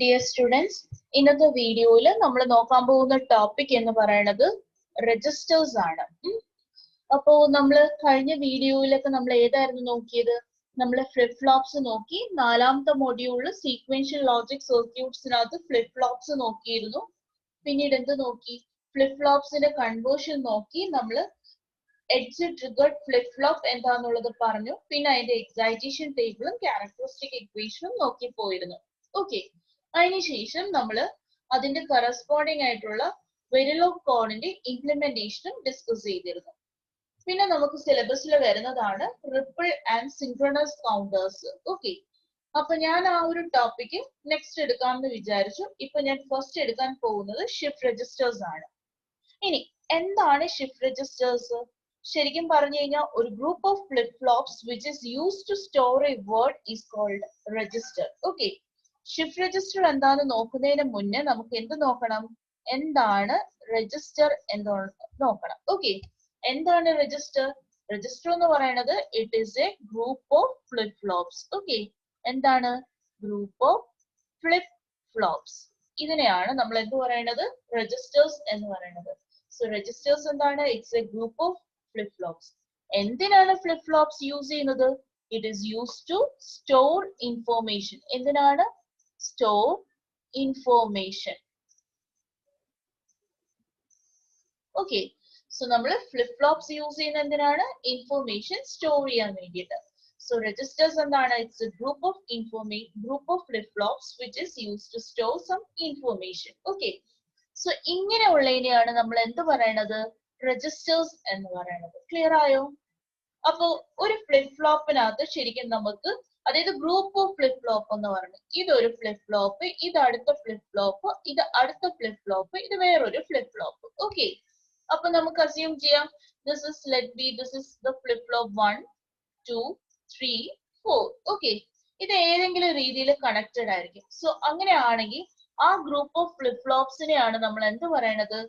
Dear students, ഇന്നത്തെ വീഡിയോയിൽ നമ്മൾ നോക്കാൻ പോകുന്ന ടോപ്പിക് എന്ന് പറയുന്നത് രജിസ്റ്റേഴ്സ് ആണ്. അപ്പോ നമ്മൾ കഴിഞ്ഞ വീഡിയോയിലൊക്കെ നമ്മൾ ഏതായിരുന്നു നോക്കിയത്? നമ്മൾ ഫ്ലിപ്പ് ഫ്ലോപ്സ് നോക്കി. നാലാമത്തെ മൊഡ്യൂളിൽ സീക്വൻഷ്യൽ ലോജിക് സർക്യൂട്ട്സിനകത്ത് ഫ്ലിപ്പ് ഫ്ലോപ്സ് നോക്കിയിരുന്നു. പിന്നീട് എന്ത് നോക്കി? ഫ്ലിപ്പ് ഫ്ലോപ്സിന്റെ കൺവേർഷൻ നോക്കി. നമ്മൾ എഡ്ജ് ട്രിഗർഡ് ഫ്ലിപ്പ് ഫ്ലോപ്പ് എന്താന്നുള്ളത് പറഞ്ഞു. പിന്നെ അതിന്റെ എക്സൈറ്റേഷൻ ടേബിളും ക്യാരക്ടറിസ്റ്റിക് ഇക്വേഷനും നോക്കി പോയിരുന്നു. ഓക്കെ, അതിനുശേഷം നമ്മൾ അതിന്റെ കറസ്പോണ്ടിങ് ആയിട്ടുള്ള വെരിലോഗ് കോഡിന്റെ ഇംപ്ലിമെന്റേഷനും ഡിസ്കസ് ചെയ്തിരുന്നു. പിന്നെ നമുക്ക് സിലബസിൽ വരുന്നതാണ് ripple and synchronous counters. Okay, അപ്പൊ ഞാൻ ആ ഒരു ടോപ്പിക്ക് നെക്സ്റ്റ് എടുക്കാമെന്ന് വിചാരിച്ചു. ഇപ്പൊ ഞാൻ ഫസ്റ്റ് എടുക്കാൻ പോകുന്നത് ഷിഫ്റ്റ് രജിസ്റ്റേഴ്സ് ആണ്. ഇനി എന്താണ് ഷിഫ്റ്റ് രജിസ്റ്റേഴ്സ്? ശരിക്കും പറഞ്ഞു കഴിഞ്ഞാൽ ഒരു group of flip flops which is used to store a word is called register. Okay, shift register എന്താന്ന് നോക്കുന്നതിന് മുന്നേ നമുക്ക് എന്ത് നോക്കണം? എന്താണ് രജിസ്റ്റർ എന്ന് നോക്കണം. ഓക്കെ, എന്താണ് രജിസ്റ്റർ? രജിസ്റ്റർ എന്ന് പറയുന്നത് it is a group of flip flops. Okay, എന്താണ്? Group of flip flops. ഇതിനെയാണ് നമ്മൾ എന്ത് പറയുന്നത്? രജിസ്റ്റേഴ്സ് എന്ന് പറയുന്നത്. സോ രജിസ്റ്റേഴ്സ് എന്താണ്? It's a group of flip flops. എന്തിനാണ് ഫ്ലിപ്പ് ഫ്ലോപ്സ് യൂസ് ചെയ്യുന്നത്? It is used to store information. എന്തിനാണ്? Store information. ഓക്കെ, സോ നമ്മൾ ഫ്ലിപ്പ് ഫ്ലോപ്സ് യൂസ് ചെയ്യുന്നത് എന്തിനാണ്? ഇൻഫോർമേഷൻ സ്റ്റോർ ചെയ്യാൻ വേണ്ടിയിട്ട്. സോ രജിസ്റ്റേഴ്സ് എന്താണ്? It's a group of flip flops which is used to store some information. Okay, so ഇങ്ങനെയുള്ളതിനെയാണ് നമ്മൾ എന്ത് പറയണത്? രജിസ്റ്റേഴ്സ് എന്ന് പറയുന്നത്. ക്ലിയർ ആയോ? അപ്പോ ഒരു ഫ്ലിപ്പ് ഫ്ലോപ്പിനകത്ത് ശരിക്കും നമുക്ക്, അതായത് ഗ്രൂപ്പ് ഓഫ് ഫ്ലിപ്പ് ഫ്ലോപ്പ് എന്ന് പറയുന്നത്, ഇതൊരു ഫ്ലിപ്പ് ഫ്ലോപ്പ്, ഇത് അടുത്ത ഫ്ലിപ്പ് ഫ്ലോപ്പ്, ഇത് അടുത്ത ഫ്ലിപ്പ് ഫ്ലോപ്പ്, ഇത് വേറൊരു ഫ്ലിപ്പ് ഫ്ലോപ്പ്. ഓക്കെ, അപ്പൊ നമുക്ക് അസ്യൂം ചെയ്യാം this is the flip flop 1 2 3 4. Okay, ഇത് ഏതെങ്കിലും രീതിയിൽ കണക്റ്റഡ് ആയിരിക്കും. സോ അങ്ങനെയാണെങ്കിൽ ആ ഗ്രൂപ്പ് ഓഫ് ഫ്ലിപ്പ് ഫ്ലോപ്സിനെയാണ് നമ്മൾ എന്ത് പറയണത്?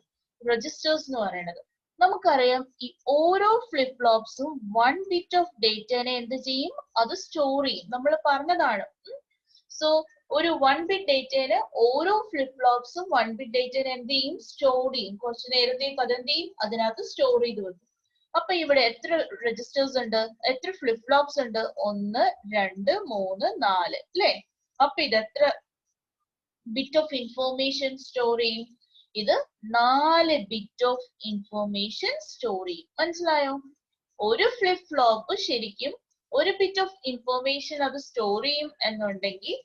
രജിസ്റ്റേഴ്സ് എന്ന് പറയുന്നത്. നമുക്കറിയാം ഈ ഓരോ ഫ്ലിപ്പ് ഫ്ലോപ്സും 1 ബിറ്റ് ഓഫ് ഡേറ്റനെ എന്ത് ചെയ്യും? അത് സ്റ്റോർ ചെയ്യും. നമ്മൾ പറഞ്ഞതാണ്. സോ ഒരു 1 ബിറ്റ് ഡേറ്റന് ഓരോ ഫ്ലിപ്പ് ഫ്ലോപ്സും 1 ബിറ്റ് ഡേറ്റനെ എന്ത് ചെയ്യും? സ്റ്റോർ ചെയ്യും. കുറച്ചു നേരത്തേക്ക് അതെന്ത് ചെയ്യും? അതിനകത്ത് സ്റ്റോർ ചെയ്ത് വെക്കും. അപ്പൊ ഇവിടെ എത്ര രജിസ്റ്റേഴ്സ് ഉണ്ട്? എത്ര ഫ്ലിപ്പ് ഫ്ലോപ്സ് ഉണ്ട്? 1 2 3 4 അല്ലേ? അപ്പൊ ഇത് എത്ര ബിറ്റ് ഓഫ് ഇൻഫോർമേഷൻ സ്റ്റോർ ചെയ്യും? ഇത് 4 ബിറ്റ് ഓഫ് ഇൻഫോർമേഷൻ സ്റ്റോർ ചെയ്യും. മനസ്സിലായോ? ഒരു ഫ്ലിപ്പ് ഫ്ലോപ്പ് ശരിക്കും ഒരു ബിറ്റ് ഓഫ് ഇൻഫോർമേഷൻ അത് സ്റ്റോർ ചെയ്യും എന്നുണ്ടെങ്കിൽ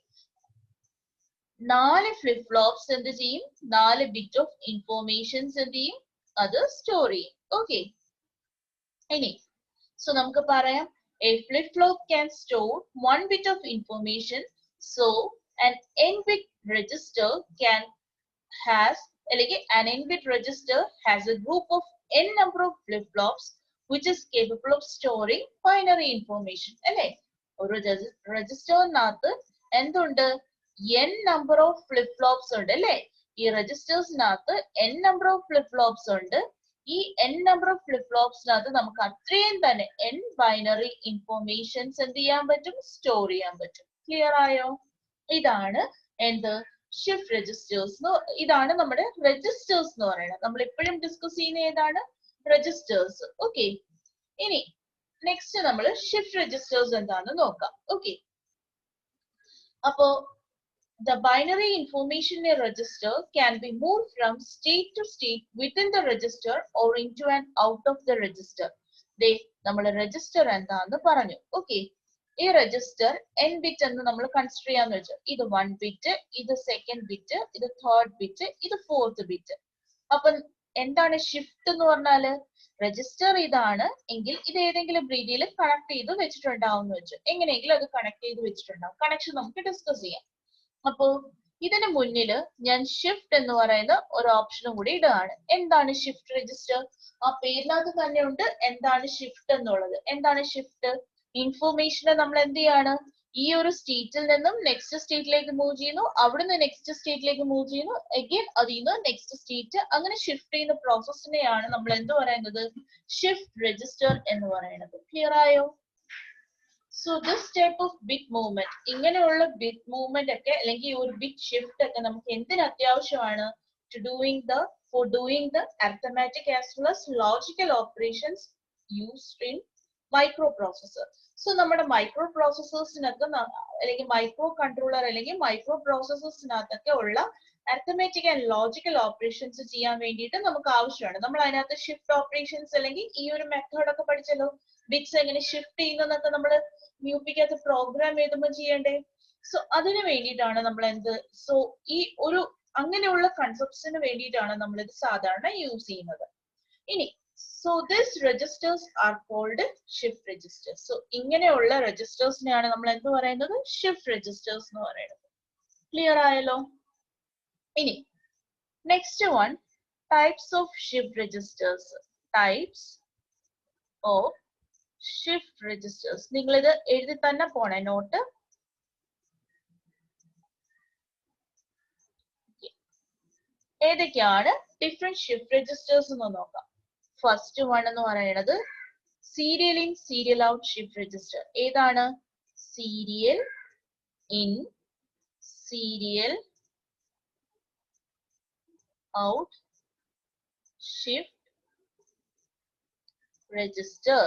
4 ഫ്ലിപ്പ് ഫ്ലോപ്സ് എന്ത് ചെയ്യും? 4 ബിറ്റ് ഓഫ് ഇൻഫോർമേഷൻസ് എന്ത് ചെയ്യും? അത് സ്റ്റോർ ചെയ്യും. ഓക്കെ, ഇനി സോ നമുക്ക് പറയാം a flip flop can store 1 bit of information. So an n bit register has an n bit register has a group of n number of flip flops which is capable of storing binary information. അല്ലേ? ഒരു രജിസ്റ്ററിനകത്ത് എന്തുണ്ട്? n number of flip flops ഉണ്ട് അല്ലേ? ഈ രജിസ്റ്റേഴ്സിനകത്ത് n number of flip flops ഉണ്ട്. ഈ n number of flip flopsനകത്ത് നമുക്ക് അത്രയും തന്നെ n ബൈനറി ഇൻഫോർമേഷൻസ് എന്ത് ചെയ്യാൻ പറ്റും? സ്റ്റോർ ചെയ്യാൻ പറ്റും. ക്ലിയർ ആയോ? ഇതാണ് എന്ത്? Shift registers. ഇതാണ് നമ്മുടെ രജിസ്റ്റേഴ്സ് എന്ന് പറയുന്നത്. നമ്മൾ എപ്പോഴും ഡിസ്കസ് ചെയ്യുന്ന ഏതാണ്? രജിസ്റ്റേഴ്സ്. ഓക്കെ, ഇനി നെക്സ്റ്റ് നമ്മൾ ഷിഫ്റ്റ് രജിസ്റ്റേഴ്സ് എന്താണെന്ന് നോക്കാം. ഓക്കെ, അപ്പോ the binary information in a register can be moved from state to state within the register or into and out of the register. നമ്മൾ രജിസ്റ്റർ എന്താന്ന് പറഞ്ഞു. ഓക്കെ, ഈ register n bit എന്ന് നമ്മൾ consider ചെയ്യാന്ന് വെച്ചു. ഇത് 1 ബിറ്റ്, ഇത് സെക്കൻഡ് ബിറ്റ്, ഇത് തേർഡ് ബിറ്റ്, ഇത് ഫോർത്ത് ബിറ്റ്. അപ്പൊ എന്താണ് ഷിഫ്റ്റ് എന്ന് പറഞ്ഞാല്? രജിസ്റ്റർ ഇതാണ് എങ്കിൽ ഇത് ഏതെങ്കിലും രീതിയിൽ കണക്ട് ചെയ്ത് വെച്ചിട്ടുണ്ടാവും എന്ന് വെച്ചു. എങ്ങനെയെങ്കിലും അത് കണക്ട് ചെയ്ത് വെച്ചിട്ടുണ്ടാവും. കണക്ഷൻ നമുക്ക് ഡിസ്കസ് ചെയ്യാം. അപ്പോ ഇതിന് മുന്നില് ഞാൻ ഷിഫ്റ്റ് എന്ന് പറയുന്ന ഒരു ഓപ്ഷനും കൂടി ഇടുകയാണ്. എന്താണ് ഷിഫ്റ്റ് രജിസ്റ്റർ? ആ പേരിനകത്ത് തന്നെ ഉണ്ട് എന്താണ് ഷിഫ്റ്റ് എന്നുള്ളത്. എന്താണ് ഷിഫ്റ്റ്? ഇൻഫോർമേഷനെ നമ്മൾ എന്ത് ചെയ്യാണ്? ഈ ഒരു സ്റ്റേറ്റിൽ നിന്നും നെക്സ്റ്റ് സ്റ്റേറ്റിലേക്ക് മൂവ് ചെയ്യുന്നു, അവിടുന്ന് നെക്സ്റ്റ് സ്റ്റേറ്റിലേക്ക് മൂവ് ചെയ്യുന്നു, അഗൈൻ അതിൽ നിന്ന് നെക്സ്റ്റ് സ്റ്റേറ്റ്, അങ്ങനെ ഷിഫ്റ്റ് ചെയ്യുന്ന പ്രോസസ്സിനെയാണ് നമ്മൾ എന്ത് പറയുന്നത്? ഷിഫ്റ്റ് രജിസ്റ്റർ എന്ന് പറയുന്നത്. ക്ലിയർ ആയോ? So this type of bit movement, ഇങ്ങനെയുള്ള ബിറ്റ് മൂവ്മെന്റ് ഒക്കെ അല്ലെങ്കിൽ ഒരു ബിറ്റ് ഷിഫ്റ്റ് ഒക്കെ നമുക്ക് എന്തിന് അത്യാവശ്യമാണ്? To doing the arithmetic as well as logical operations used in microprocessor. So നമ്മുടെ മൈക്രോ പ്രോസസേഴ്സിനൊക്കെ അല്ലെങ്കിൽ മൈക്രോ കൺട്രോളർ അല്ലെങ്കിൽ മൈക്രോ പ്രോസസേഴ്സിനകത്തൊക്കെ ഉള്ള അരിത്തമെറ്റിക് ആൻഡ് ലോജിക്കൽ ഓപ്പറേഷൻസ് ചെയ്യാൻ വേണ്ടിയിട്ട് നമുക്ക് ആവശ്യമാണ്. നമ്മൾ അതിനകത്ത് ഷിഫ്റ്റ് ഓപ്പറേഷൻസ് അല്ലെങ്കിൽ ഈ ഒരു മെത്തേഡ് ഒക്കെ പഠിച്ചല്ലോ, ബിറ്റ്സ് എങ്ങനെ ഷിഫ്റ്റ് ചെയ്യുന്നതൊക്കെ നമ്മൾ മ്യൂപ്പിക്കകത്ത് പ്രോഗ്രാം എഴുതുമ്പോൾ ചെയ്യണ്ടേ. സോ അതിന് വേണ്ടിയിട്ടാണ് നമ്മൾ സോ ഈ ഒരു അങ്ങനെയുള്ള കൺസെപ്റ്റ്സിന് വേണ്ടിയിട്ടാണ് നമ്മൾ ഇത് സാധാരണ യൂസ് ചെയ്യുന്നത്. ഇനി so these registers are called shift registers. so ഇങ്ങനെയുള്ള രജിസ്റ്റേഴ്സിനെയാണ് നമ്മൾ എന്ത് പറയുന്നത്? ഷിഫ്റ്റ് രജിസ്റ്റേഴ്സ് എന്ന് പറയുന്നത്. ക്ലിയർ ആയല്ലോ? ഇനി next one, types of shift registers. Types of shift registers. നിങ്ങൾ ഇത് എഴുതി തന്നെ പോണേ നോട്ട്. ഏതൊക്കെയാണ് ഡിഫറെന്റ് ഷിഫ്റ്റ് രജിസ്റ്റേഴ്സ് എന്ന് നോക്കാം. ഫസ്റ്റ് വൺ എന്ന് പറയുന്നത് serial in serial out shift register. ഏതാണ്? Serial in serial out shift register.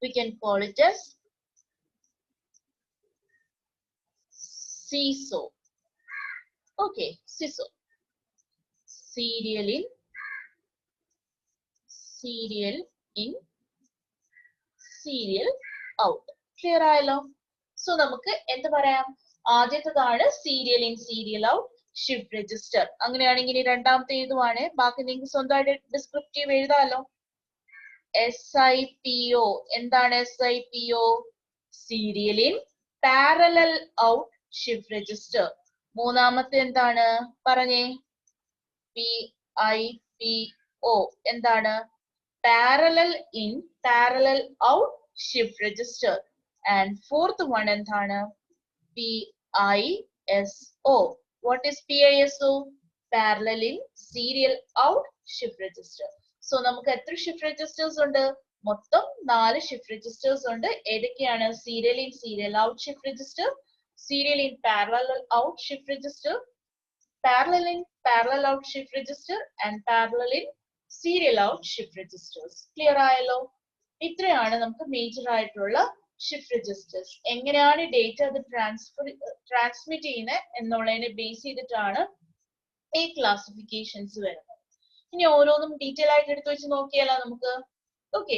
We can call it as CISO. Okay, CISO. Serial in serial out. Clear ആയല്ലോ? So നമുക്ക് എന്ത് പറയാം? ആദ്യത്തേതാണ് serial in serial out shift register. അങ്ങനെയാണെങ്കിൽ രണ്ടാമത്തെ ഏതുമാണ്? ബാക്കി നിങ്ങൾക്ക് സ്വന്തമായിട്ട് ഡിസ്ക്രിപ്റ്റീവ് എഴുതാമല്ലോ. SIPO. എന്താണ് SIPO? Serial in parallel out shift register. മൂന്നാമത്തെ എന്താണ് പറഞ്ഞേ? PIPO. എന്താണ്? Parallel in parallel out shift register. And fourth one എന്താണ്? PISO. What is PISO? Parallel in serial out shift register. So നമുക്ക് എത്ര ഷിഫ്റ്റ് രജിസ്റ്റേഴ്സ് ഉണ്ട്? മൊത്തം 4 ഷിഫ്റ്റ് രജിസ്റ്റേഴ്സ് ഉണ്ട്. ഏതൊക്കെയാണ്? Serial in serial out shift register, serial in parallel out shift register, parallel in parallel out shift register and parallel in serial out shift registers. Clear ആയല്ലോ? ഇത്രയാണ് നമുക്ക് major ആയിട്ടുള്ള shift registers. എങ്ങനെയാണ് data അത് transmit ചെയ്യുന്നത് എന്നുള്ളതിനെ base ചെയ്തിട്ടാണ് ഈ ക്ലാസിഫിക്കേഷൻസ് വരുന്നത്. ഇനി ഓരോന്നും ഡീറ്റെയിൽ ആയിട്ട് എടുത്തു വെച്ച് നോക്കിയാലോ നമുക്ക്. ഓക്കെ,